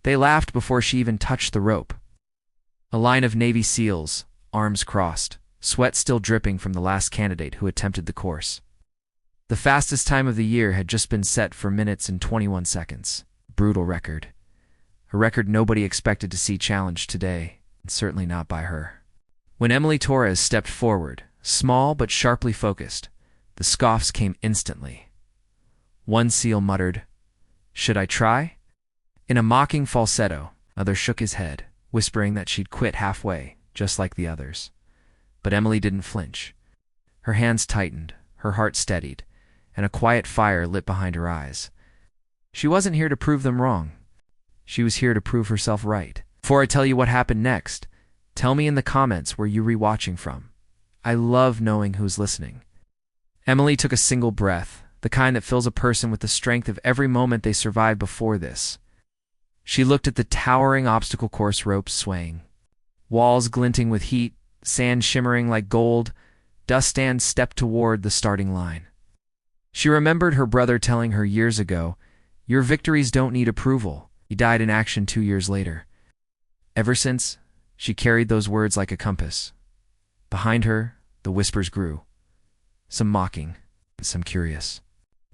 They laughed before she even touched the rope. A line of Navy SEALs, arms crossed, sweat still dripping from the last candidate who attempted the course. The fastest time of the year had just been set for minutes and 21 seconds. Brutal record. A record nobody expected to see challenged today, and certainly not by her. When Emily Torres stepped forward, small but sharply focused, the scoffs came instantly. One SEAL muttered, "Should I try?" In a mocking falsetto, another shook his head, whispering that she'd quit halfway, just like the others. But Emily didn't flinch. Her hands tightened, her heart steadied, and a quiet fire lit behind her eyes. She wasn't here to prove them wrong. She was here to prove herself right. Before I tell you what happened next, tell me in the comments where you're rewatching from. I love knowing who's listening. Emily took a single breath, the kind that fills a person with the strength of every moment they survived before this. She looked at the towering obstacle course ropes swaying, walls glinting with heat, sand shimmering like gold. Dust Stand stepped toward the starting line. She remembered her brother telling her years ago, "Your victories don't need approval." He died in action 2 years later. Ever since, she carried those words like a compass. Behind her, the whispers grew, some mocking, some curious.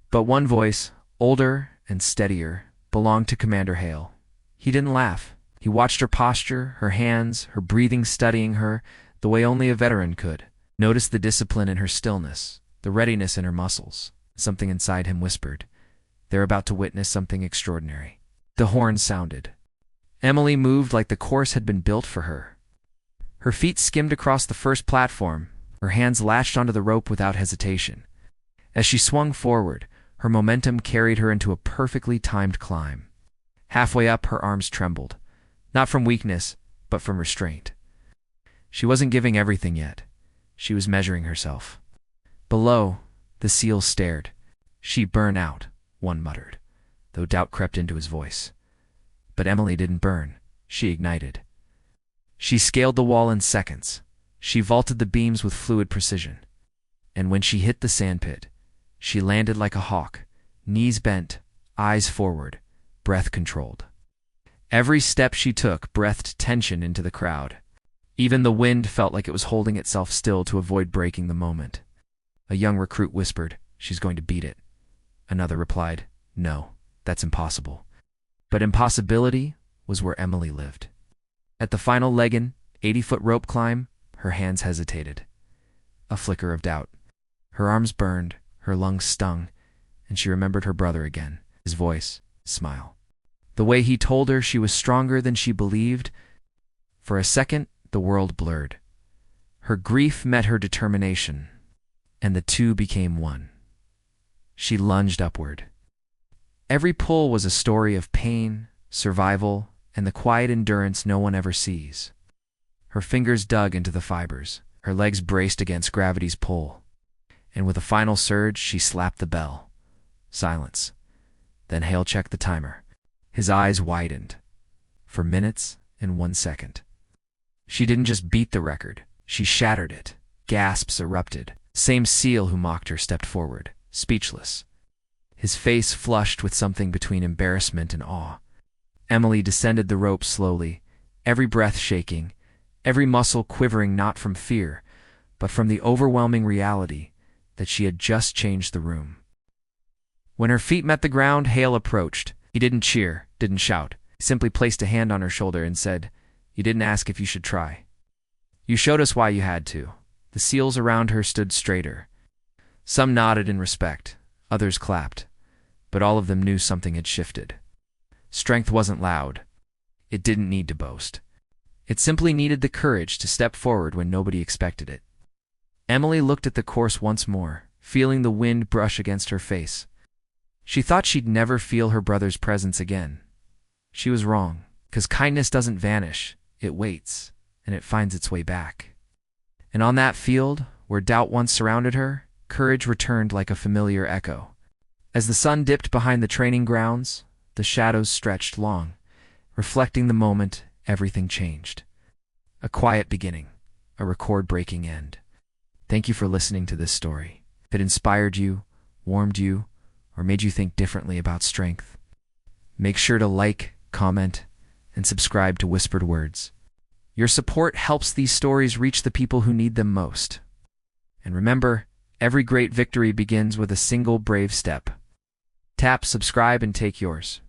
But one voice, older and steadier, belonged to Commander Hale. He didn't laugh. He watched her posture, her hands, her breathing, studying her the way only a veteran could. Noticed the discipline in her stillness, the readiness in her muscles. Something inside him whispered, they're about to witness something extraordinary. The horn sounded. Emily moved like the course had been built for her. Her feet skimmed across the first platform, her hands latched onto the rope without hesitation. As she swung forward, her momentum carried her into a perfectly timed climb. Halfway up, her arms trembled, not from weakness, but from restraint. She wasn't giving everything yet. She was measuring herself. Below, the SEALs stared. "She burn out," one muttered, though doubt crept into his voice. But Emily didn't burn. She ignited. She scaled the wall in seconds. She vaulted the beams with fluid precision. And when she hit the sandpit, she landed like a hawk, knees bent, eyes forward, breath controlled. Every step she took breathed tension into the crowd. Even the wind felt like it was holding itself still to avoid breaking the moment. A young recruit whispered, "She's going to beat it." Another replied, "No, that's impossible." But impossibility was where Emily lived. At the final leg-in, 80-foot rope climb, her hands hesitated. A flicker of doubt. Her arms burned, her lungs stung, and she remembered her brother again, his voice, smile. The way he told her she was stronger than she believed. For a second, the world blurred. Her grief met her determination, and the two became one. She lunged upward. Every pull was a story of pain, survival, and the quiet endurance no one ever sees. Her fingers dug into the fibers, her legs braced against gravity's pull, and with a final surge, she slapped the bell. Silence. Then Hale checked the timer. His eyes widened. For minutes and 1 second. She didn't just beat the record, she shattered it. Gasps erupted. Same SEAL who mocked her stepped forward, speechless. His face flushed with something between embarrassment and awe. Emily descended the rope slowly, every breath shaking, every muscle quivering not from fear, but from the overwhelming reality that she had just changed the room. When her feet met the ground, Hale approached. He didn't cheer, didn't shout. He simply placed a hand on her shoulder and said, "You didn't ask if you should try. You showed us why you had to." The SEALs around her stood straighter. Some nodded in respect, others clapped, but all of them knew something had shifted. Strength wasn't loud. It didn't need to boast. It simply needed the courage to step forward when nobody expected it. Emily looked at the course once more, feeling the wind brush against her face. She thought she'd never feel her brother's presence again. She was wrong, 'cause kindness doesn't vanish, it waits, and it finds its way back. And on that field, where doubt once surrounded her, courage returned like a familiar echo. As the sun dipped behind the training grounds, the shadows stretched long. Reflecting the moment, everything changed. A quiet beginning, a record-breaking end. Thank you for listening to this story. If it inspired you, warmed you, or made you think differently about strength, make sure to like, comment, and subscribe to Whispered Words. Your support helps these stories reach the people who need them most. And remember, every great victory begins with a single brave step. Tap subscribe and take yours.